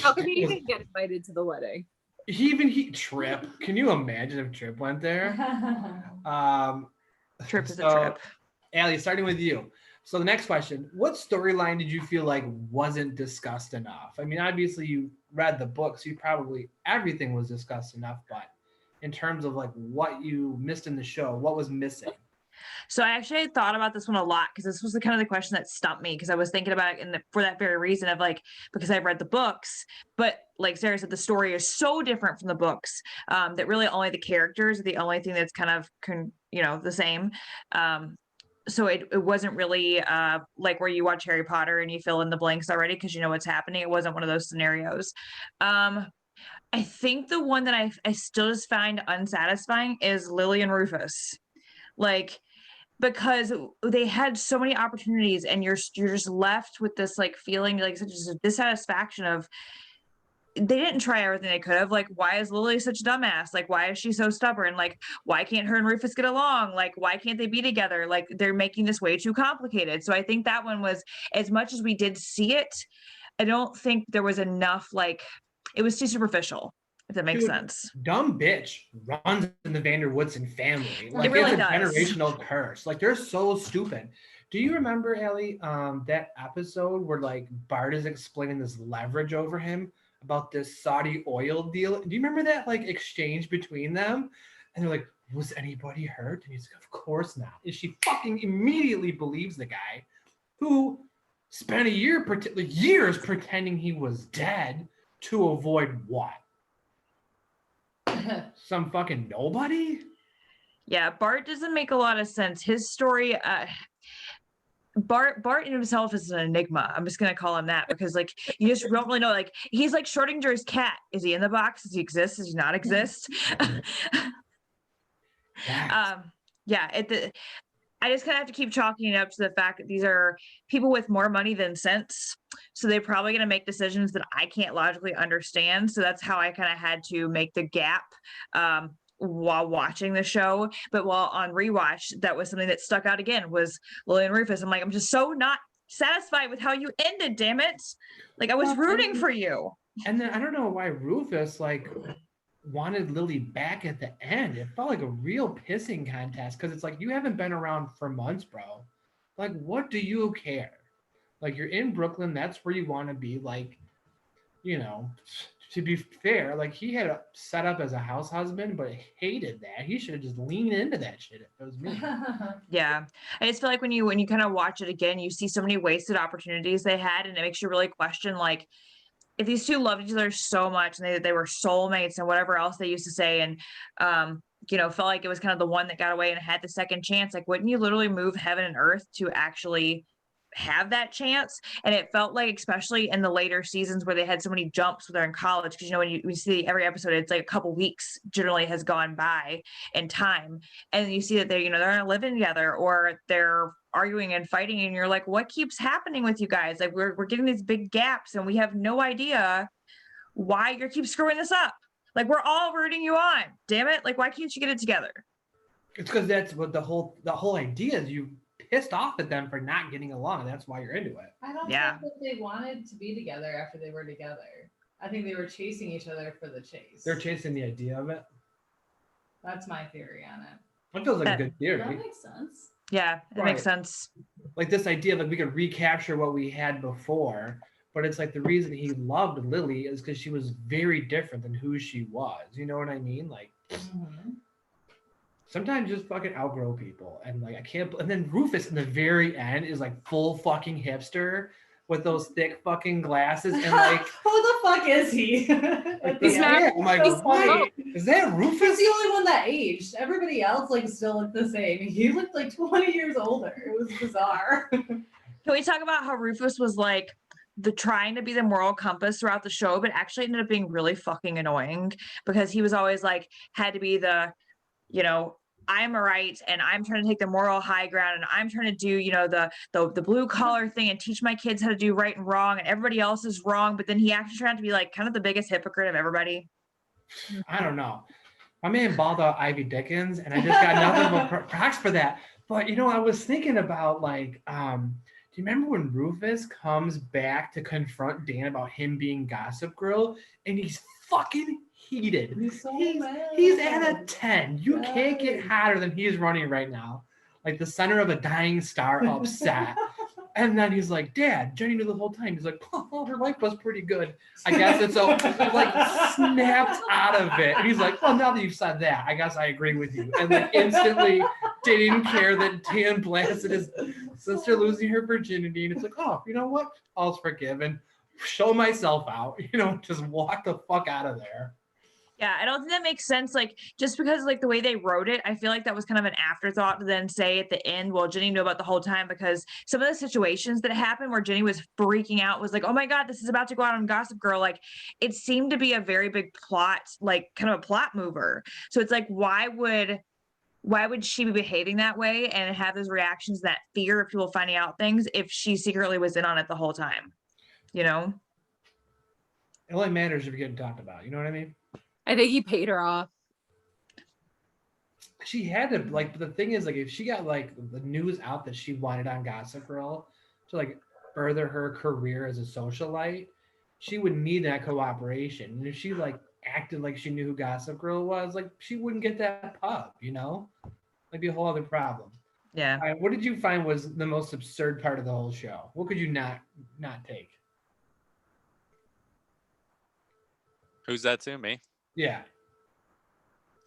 How come he didn't get invited to the wedding? Trip. Can you imagine if Trip went there? Trip is a So, trip. Allie, starting with you. So the next question, what storyline did you feel like wasn't discussed enough? I mean, obviously you read the book, so you probably everything was discussed enough, but in terms of like what you missed in the show, what was missing? So I actually thought about this one a lot because this was the kind of the question that stumped me because I was thinking about it for that very reason of like, because I've read the books, but like Sarah said, the story is so different from the books that really only the characters are the only thing that's kind of, the same. So it wasn't really like where you watch Harry Potter and you fill in the blanks already because you know what's happening. It wasn't one of those scenarios. I think the one that I still just find unsatisfying is Lily and Rufus. Like, because they had so many opportunities and you're just left with this like feeling like such a dissatisfaction of they didn't try everything they could have. Like, why is Lily such a dumbass? Like, why is she so stubborn? Like, why can't her and Rufus get along? Like, why can't they be together? Like, they're making this way too complicated. So I think that one was, as much as we did see it, I don't think there was enough, like, it was too superficial, if that makes sense. Dumb bitch runs in the Vanderwoodson family. Like, It really it's a does. generational curse. Like, they're so stupid. Do you remember, Allie, that episode where like Bart is explaining this leverage over him about this Saudi oil deal? Do you remember that like exchange between them? And they're like, was anybody hurt? And he's like, of course not. And she fucking immediately believes the guy who spent years pretending he was dead to avoid what? Some fucking nobody? Yeah, Bart doesn't make a lot of sense. His story, Bart in himself is an enigma. I'm just gonna call him that because like you just don't really know. Like he's like Schrodinger's cat. Is he in the box? Does he exist? Does he not exist? I just kind of have to keep chalking it up to the fact that these are people with more money than sense. So they're probably going to make decisions that I can't logically understand. So that's how I kind of had to make the gap while watching the show. But while on rewatch, that was something that stuck out again was Lily and Rufus. I'm like, I'm just so not satisfied with how you ended, damn it. Like I was rooting for you. And then I don't know why Rufus like wanted Lily back at the end. It felt like a real pissing contest because it's like you haven't been around for months, bro. Like, what do you care? Like, you're in Brooklyn, that's where you want to be. Like, you know, to be fair, like he had a set up as a house husband, but I hated that. He should have just leaned into that shit if it was me. Yeah. I just feel like when you kind of watch it again, you see so many wasted opportunities they had, and it makes you really question like if these two loved each other so much and they were soulmates and whatever else they used to say, and felt like it was kind of the one that got away and had the second chance, like wouldn't you literally move heaven and earth to actually have that chance? And it felt like, especially in the later seasons where they had so many jumps when they're in college, because when you see every episode, it's like a couple weeks generally has gone by in time, and you see that they're not living together or they're arguing and fighting, and you're like, what keeps happening with you guys? Like we're getting these big gaps and we have no idea why you keep screwing this up. Like we're all rooting you on, damn it. Like why can't you get it together? It's because that's what the whole idea is. You pissed off at them for not getting along. That's why you're into it. I don't think that they wanted to be together after they were together. I think they were chasing each other for the chase. They're chasing the idea of it. That's my theory on it. That feels like a good theory. That makes sense. Yeah, it makes sense. Like this idea of like we could recapture what we had before, but it's like the reason he loved Lily is because she was very different than who she was. You know what I mean? Like, sometimes just fucking outgrow people. And like I can't. And then Rufus in the very end is like full fucking hipster with those thick fucking glasses and like who the fuck is he? He's not- I'm like, so funny. wait, is that He's Rufus? the only one that aged. Everybody else like still looked the same. He looked like 20 years older. It was bizarre. Can we talk about how Rufus was like the trying to be the moral compass throughout the show, but actually ended up being really fucking annoying because he was always like had to be the, you know, I'm right and I'm trying to take the moral high ground and I'm trying to do, you know, the blue collar thing and teach my kids how to do right and wrong and everybody else is wrong. But then he actually turned out to be like kind of the biggest hypocrite of everybody. I don't know. My man balled out Ivy Dickens, and I just got nothing but props for that. But you know, I was thinking about like, do you remember when Rufus comes back to confront Dan about him being Gossip Girl, and he's fucking heated. He's so mad. He's at a 10. You can't get Yes. hotter than he's running right now. Like the center of a dying star, upset. And then he's like, Dad, Jenny knew the whole time. He's like, oh, her life was pretty good. I guess it's so like snapped out of it. And he's like, well, now that you've said that, I guess I agree with you. And like instantly didn't care that Dan blasted his sister losing her virginity. And it's like, oh, you know what? All's forgiven. Show myself out. You know, just walk the fuck out of there. Yeah, I don't think that makes sense. Like, just because like the way they wrote it, I feel like that was kind of an afterthought to then say at the end, well, Jenny knew about the whole time, because some of the situations that happened where Jenny was freaking out was like, oh my God, this is about to go out on Gossip Girl. Like, it seemed to be a very big plot, like kind of a plot mover. So it's like, why would she be behaving that way and have those reactions, that fear of people finding out things, if she secretly was in on it the whole time? You know? It only matters if you're getting talked about. You know what I mean? I think he paid her off. She had to, like, the thing is, like, if she got like the news out that she wanted on Gossip Girl to like further her career as a socialite, she would need that cooperation. And if she like acted like she knew who Gossip Girl was, like, she wouldn't get that pub, you know? That'd be a whole other problem. Yeah. All right, what did you find was the most absurd part of the whole show? What could you not take? Who's that to? Me? Yeah.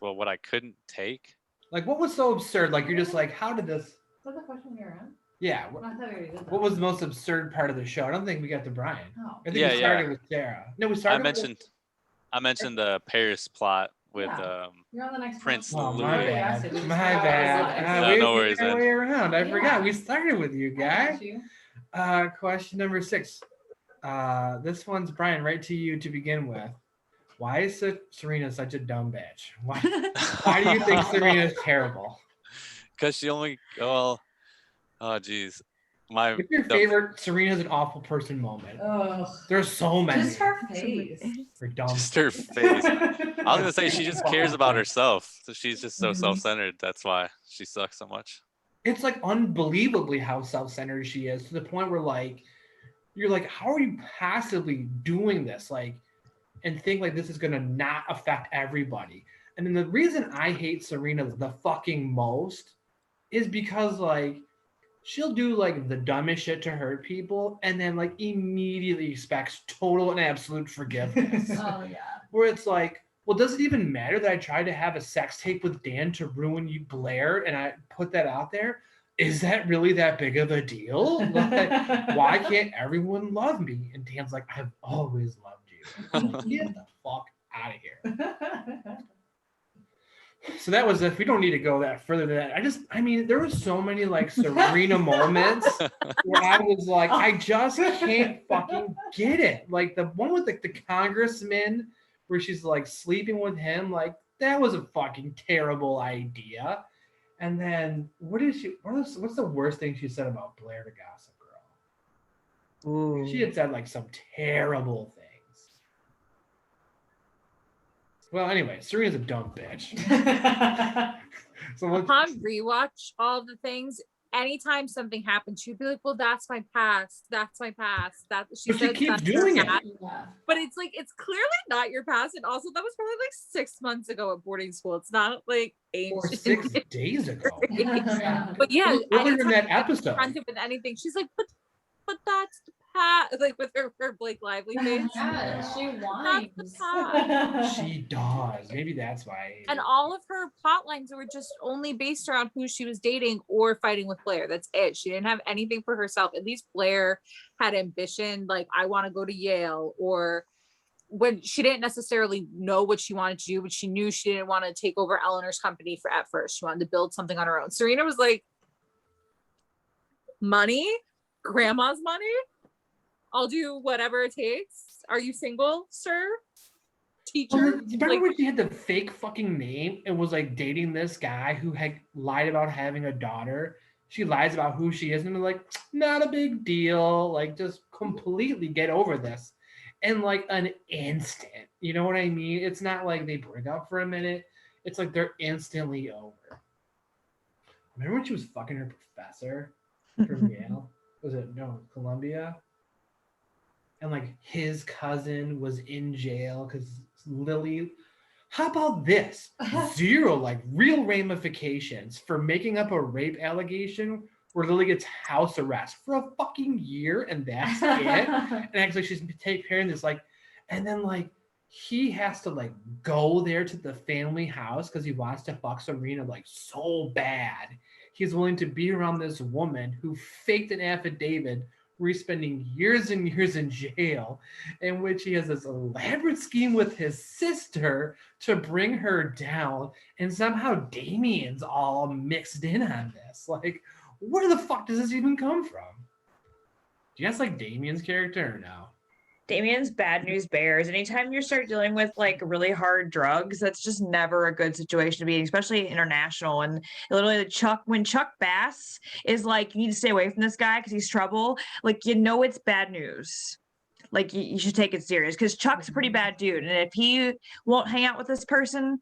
Well, what I couldn't take. Like, what was so absurd? Like, you're just like, how did this? Is that the question you're on? Yeah. I thought we already did that. What was the most absurd part of the show? I don't think we got to Brian. Oh. I think Yeah, we started with Sarah. No, we started. I mentioned the Paris plot with Yeah. You're on the next Prince one. Oh, Louis. my Yes, bad. it is. My I was bad. like- We no worries, our man. way around. I Yeah. forgot. We started with you, I guy. got you. Question number 6. This one's Brian, right to you to begin with. Why is Serena such a dumb bitch? Why do you think Serena's terrible? Because she only. Well, oh geez, my. What's your favorite Serena's an awful person moment? Ugh. There's so many. Just her face. For dumb. Just her face. I was gonna say she just cares about herself, so she's just so Mhm. self-centered. That's why she sucks so much. It's like unbelievably how self-centered she is, to the point where like you're like, how are you possibly doing this? Like, and think like this is gonna not affect everybody. And then the reason I hate Serena the fucking most is because like she'll do like the dumbest shit to hurt people and then like immediately expects total and absolute forgiveness. Oh yeah. Where it's like, well, does it even matter that I tried to have a sex tape with Dan to ruin you, Blair, and I put that out there? Is that really that big of a deal? Like, why can't everyone love me? And Dan's like, I've always loved you. I'm like, get the fuck out of here. So that was, if we don't need to go that further than that. I mean, there were so many like Serena moments where I was like, I just can't fucking get it. Like the one with like the congressman where she's like sleeping with him, like that was a fucking terrible idea. And then what's the worst thing she said about Blair to Gossip Girl? Ooh. She had said like some terrible things. Well, anyway, Serena's a dumb bitch. So what? Upon rewatch all the things, anytime something happened, she'd be like, well, that's my past. That's my past. That But she said keeps that's her doing it. past. Yeah. But it's like, it's clearly not your past. And also that was probably like 6 months ago at boarding school. It's not like Or ancient. 6 days ago. But yeah, Earlier in anytime that she's episode. confronted with anything, she's like, but that's the pot, like with her Blake Lively face. Yeah, she Not the whines. pot. She does. Maybe that's why. I hate And it. all of her plot lines were just only based around who she was dating or fighting with Blair. That's it. She didn't have anything for herself. At least Blair had ambition, like, I want to go to Yale, or when she didn't necessarily know what she wanted to do, but she knew she didn't want to take over Eleanor's company for at first. She wanted to build something on her own. Serena was like, money, grandma's money. I'll do whatever it takes. Are you single, sir? Teacher. Remember Like, when she had the fake fucking name and was like dating this guy who had lied about having a daughter? She lies about who she is and they're like, not a big deal. Like, just completely get over this. And like an instant, you know what I mean? It's not like they break up for a minute. It's like they're instantly over. Remember when she was fucking her professor from Yale? Was it Columbia? And like his cousin was in jail because Lily. How about this? Zero like real ramifications for making up a rape allegation where Lily gets house arrest for a fucking year and that's it. And actually she's take care of this like, and then like he has to like go there to the family house because he wants to fuck Serena like so bad. He's willing to be around this woman who faked an affidavit where he's spending years and years in jail, in which he has this elaborate scheme with his sister to bring her down, and somehow Damien's all mixed in on this. Like, where the fuck does this even come from? Do you guys like Damien's character or no? Damien's bad news bears. Anytime you start dealing with like really hard drugs, that's just never a good situation to be in, especially international. And literally when Chuck Bass is like, you need to stay away from this guy because he's trouble, like, you know, it's bad news. Like you should take it serious because Chuck's a pretty bad dude. And if he won't hang out with this person,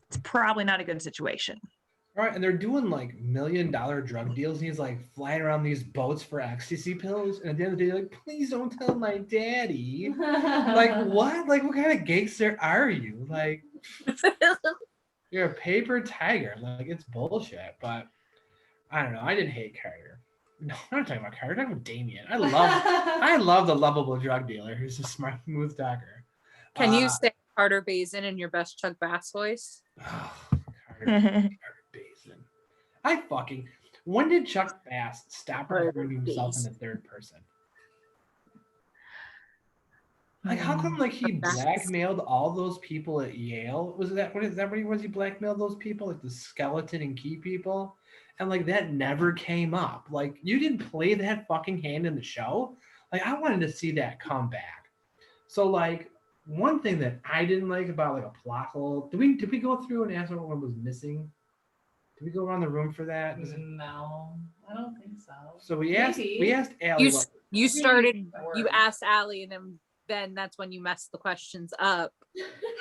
it's probably not a good situation. All right, and they're doing like $1 million drug deals, and he's like flying around these boats for ecstasy pills. And at the end of the day, like, please don't tell my daddy. Like, what? Like, what kind of gangster are you? Like, you're a paper tiger. Like, it's bullshit. But I don't know. I didn't hate Carter. No, I'm not talking about Carter. I'm talking about Damien. I love the lovable drug dealer who's a smooth talker. can you say Carter Bazin in your best Chuck Bass voice? Carter Bazin. When did Chuck Bass stop referring to himself in the third person? Like, how come like he blackmailed all those people at Yale? Was that what he was? He blackmailed those people, like the skeleton and key people, and like that never came up. Like, you didn't play that fucking hand in the show. Like, I wanted to see that come back. So like, one thing that I didn't like about like a plot hole. Did we go through and ask what was missing? Did we go around the room for that? No, I don't think so. So we asked Allie. You asked Allie, and then that's when you messed the questions up.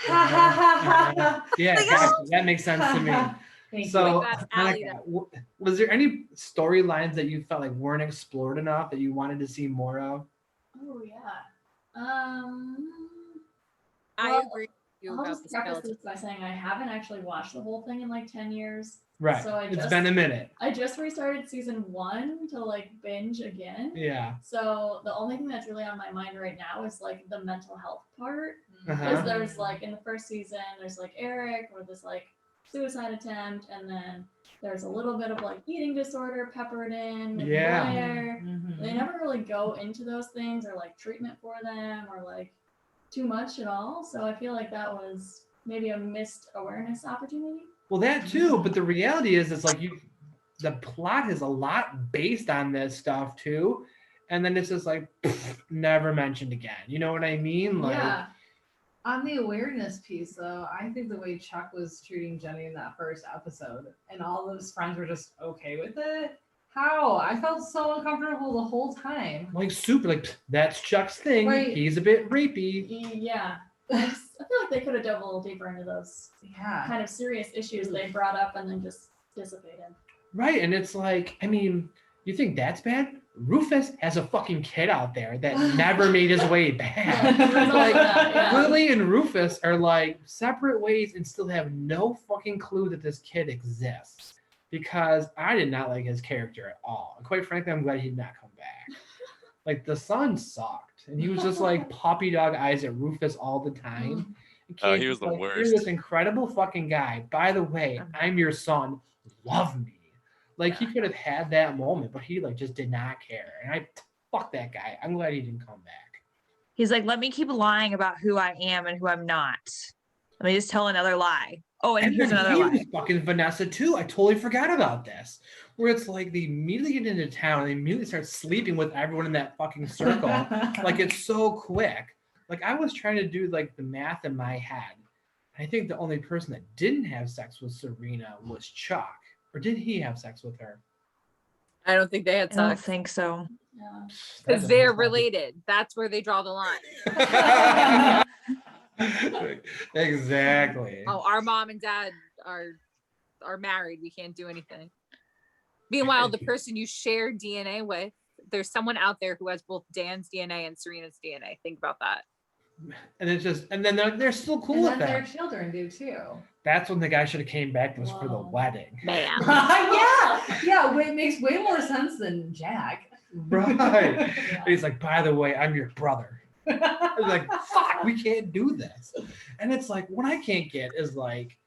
Yeah, that makes sense to me. So, was there any storylines that you felt like weren't explored enough that you wanted to see more of? Oh yeah. I agree with you I'll about just the preface skeleton. this by saying I haven't actually watched the whole thing in like 10 years. Right. So It's been a minute. I just restarted season 1 to like binge again. Yeah. So the only thing that's really on my mind right now is like the mental health part. Uh-huh. Because there's like in the first season, there's like Eric with this like suicide attempt, and then there's a little bit of like eating disorder peppered in. With Yeah. Blair. Mhm. They never really go into those things or like treatment for them or like too much at all. So I feel like that was maybe a missed awareness opportunity. Well, that too, but the reality is, it's like the plot is a lot based on this stuff too, and then it's just like never mentioned again. You know what I mean? Like, Yeah. On the awareness piece, though, I think the way Chuck was treating Jenny in that first episode, and all of his friends were just okay with it. How? I felt so uncomfortable the whole time. like super, like that's Chuck's thing. Right. He's a bit rapey. Yeah. I feel like they could have dove a little deeper into those Yeah. kind of serious issues they brought up and then just dissipated. Right, and it's like, I mean, you think that's bad? Rufus has a fucking kid out there that never made his way back. Like, Lily and Rufus are like separate ways and still have no fucking clue that this kid exists. Because I did not like his character at all. And quite frankly, I'm glad he did not come back. Like the son sucked, and he was just like puppy dog eyes at Rufus all the time. Oh, he was the You're worst. this incredible fucking guy. By the way, I'm your son. Love me. Like he could have had that moment, but he like just did not care. And fuck that guy. I'm glad he didn't come back. He's like, let me keep lying about who I am and who I'm not. Let me just tell another lie. Oh, and here's another he lie. was fucking Vanessa too. I totally forgot about this. Where it's like they immediately get into town and they immediately start sleeping with everyone in that fucking circle. Like it's so quick. Like I was trying to do like the math in my head. I think the only person that didn't have sex with Serena was Chuck. Or did he have sex with her? I don't think they had I don't sex think so. because they're related. That's where they draw the line. Exactly. Oh, our mom and dad are married. We can't do anything. Meanwhile, the person you share DNA with, there's someone out there who has both Dan's DNA and Serena's DNA. Think about that. And it's just, and then they're still cool And with then that. their children do too. That's when the guy should have came back was for the Whoa. wedding. Man. yeah, it makes way more sense than Jack. Right. Yeah. And he's like, by the way, I'm your brother. I was like, fuck, we can't do this. And it's like, what I can't get is like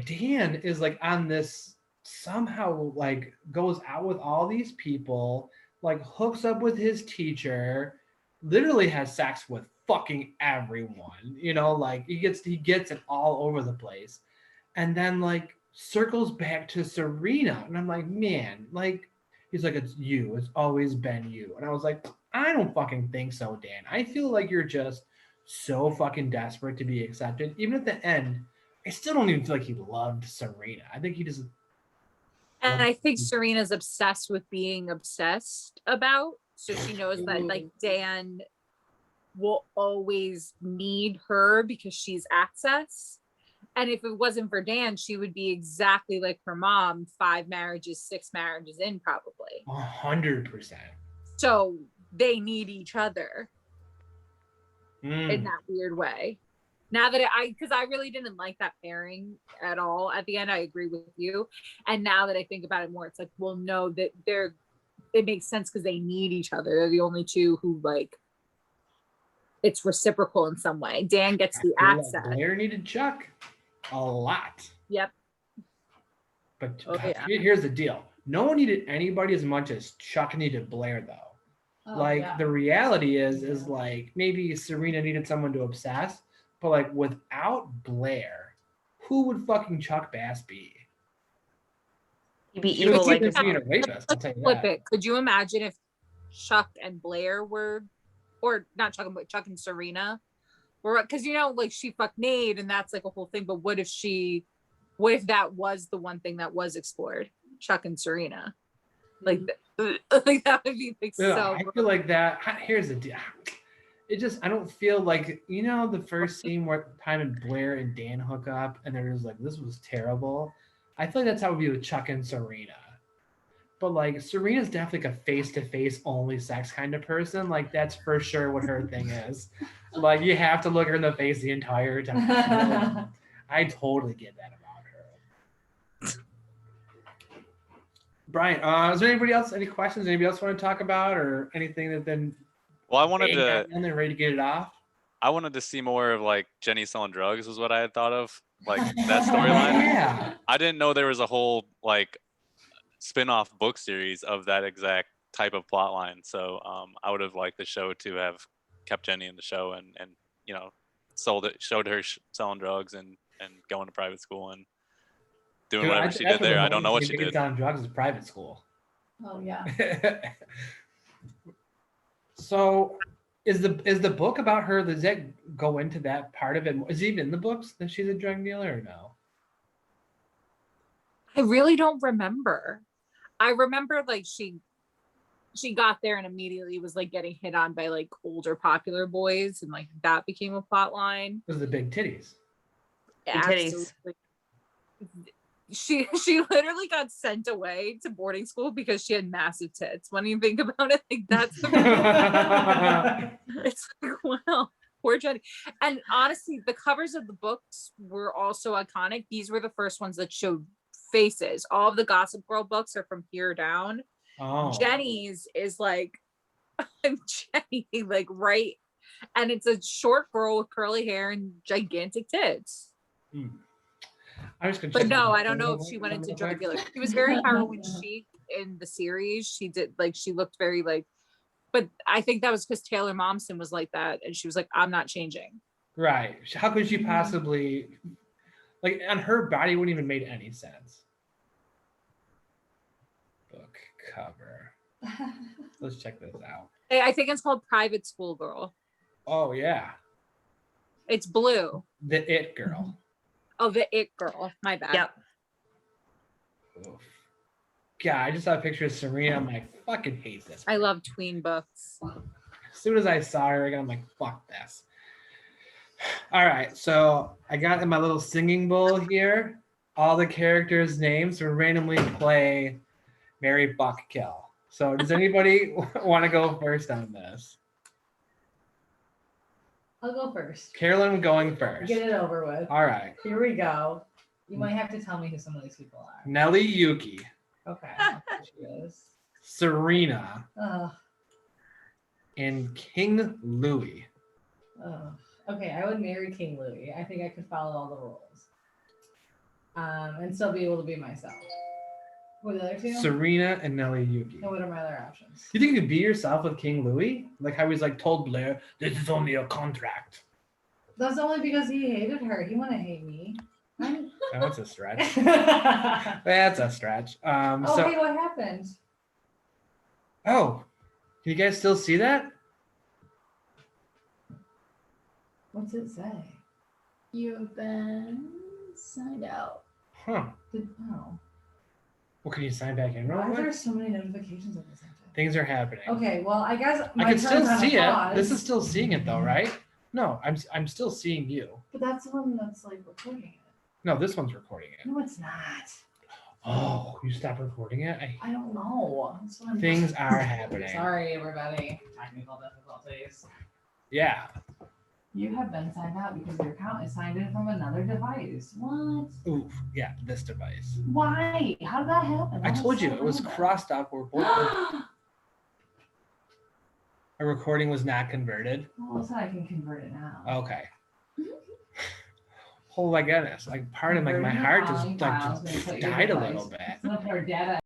Dan is like on this somehow like goes out with all these people, like hooks up with his teacher, literally has sex with fucking everyone, you know, like he gets it all over the place. And then like circles back to Serena. And I'm like, man, like he's like, it's you. It's always been you. And I was like, I don't fucking think so, Dan. I feel like you're just so fucking desperate to be accepted. Even at the end, I still don't even feel like he loved Serena. I think he just. And I think Serena's obsessed with being obsessed about. So she knows that like Dan will always need her because she's access. And if it wasn't for Dan, she would be exactly like her mom, 5 marriages, 6 marriages in probably. 100%. So they need each other in that weird way. Now that because I really didn't like that pairing at all. At the end, I agree with you. And now that I think about it more, it's like, well, no, that it makes sense because they need each other. They're the only two who like it's reciprocal in some way. Dan gets the access. Blair needed Chuck a lot. Yep. But here's the deal. No one needed anybody as much as Chuck needed Blair, though. The reality is like maybe Serena needed someone to obsess, but like without Blair, who would fucking Chuck Bass be? He'd be evil like being a rapist. I'll tell you Flip that. it. Could you imagine if Chuck and Blair were, or not Chuck, but Chuck and Serena were? Because you know, like she fucked Nate, and that's like a whole thing. But what if that was the one thing that was explored? Chuck and Serena, like that would be like so. I feel like that. Here's the deal. It just, I don't feel like, you know, the first scene where time and Blair and Dan hook up and they're just like, this was terrible. I feel like that's how it would be with Chuck and Serena. But like, Serena's definitely like a face-to-face only sex kind of person. Like, that's for sure what her thing is. Like, you have to look her in the face the entire time. I totally get that about her. Brian, is there anybody else, any questions anybody else want to talk about or anything that then... Well, I wanted to. And then ready to get it off. I wanted to see more of like Jenny selling drugs, was what I had thought of, like that storyline. Yeah. I didn't know there was a whole like spin-off book series of that exact type of plot line. So I would have liked the show to have kept Jenny in the show and you know showed her selling drugs and going to private school and doing whatever she did there. I don't know what she did. Selling drugs is private school. Oh yeah. So is the book about her, does that go into that part of it? Is it even in the books that she's a drug dealer or no? I really don't remember. I remember like she got there and immediately was like getting hit on by like older popular boys and like that became a plot line. It was the big titties. Titties. She literally got sent away to boarding school because she had massive tits. When you think about it, like that's it's like, wow, poor Jenny. And honestly, the covers of the books were also iconic. These were the first ones that showed faces. All of the Gossip Girl books are from here down. Oh. Jenny's is like Jenny, like right, and it's a short girl with curly hair and gigantic tits. I'm just gonna But check no, my I don't know if phone she went real into quick. drug dealer. She was very heroin chic in the series. She did like she looked very like, but I think that was because Taylor Momsen was like that, and she was like, I'm not changing. Right. How could she possibly, like, on her body wouldn't even made any sense. Book cover. Let's check this out. I think it's called Private School Girl. Oh yeah, It's blue. the It Girl. Oh, the It Girl. My bad. Yep. Oof. God, I just saw a picture of Serena. I'm like, fucking hate this. I love tween books. As soon as I saw her again, I'm like, fuck this. All right, so I got in my little singing bowl here all the characters' names. So we randomly play Mary Buck Kill. So does anybody want to go first on this? I'll go first. Carolyn going first. Get it over with. All right. Here we go. You might have to tell me who some of these people are. Nelly Yuki, Okay. There she is. Serena, Ugh. and King Louis. Ugh. Okay, I would marry King Louis. I think I could follow all the rules. And still be able to be myself. What are the other two? Serena and Nelly Yuki. And what are my other options? You think you could be yourself with King Louis? Like how he's like told Blair, this is only a contract. That's only because he hated her. He wouldn't hate me. Oh, that's a stretch. Okay, That's a stretch. what happened? Oh, can you guys still see that? What's it say? You've been signed out. Huh. Oh. Well, can you sign back in real Why are there quick? so many notifications at the same time? Things are happening. Okay, well, I guess I my can still turn's on see it. pause, This is still seeing it though, right? No, I'm still seeing you. But that's the one that's like recording it. No, this one's recording it. No, it's not. Oh, you stopped recording it? I don't know. That's what I'm Things are happening. Sorry, everybody. Technical difficulties. Yeah. You have been signed out because your account is signed in from another device. What? Oof. Yeah, this device. Why? How did that happen? I That told you so it was random. crossed up where both a recording was not converted. Well, listen, I can convert it now. Okay. Oh my goodness! Like part of like my heart just like died a little bit. It's gonna put our data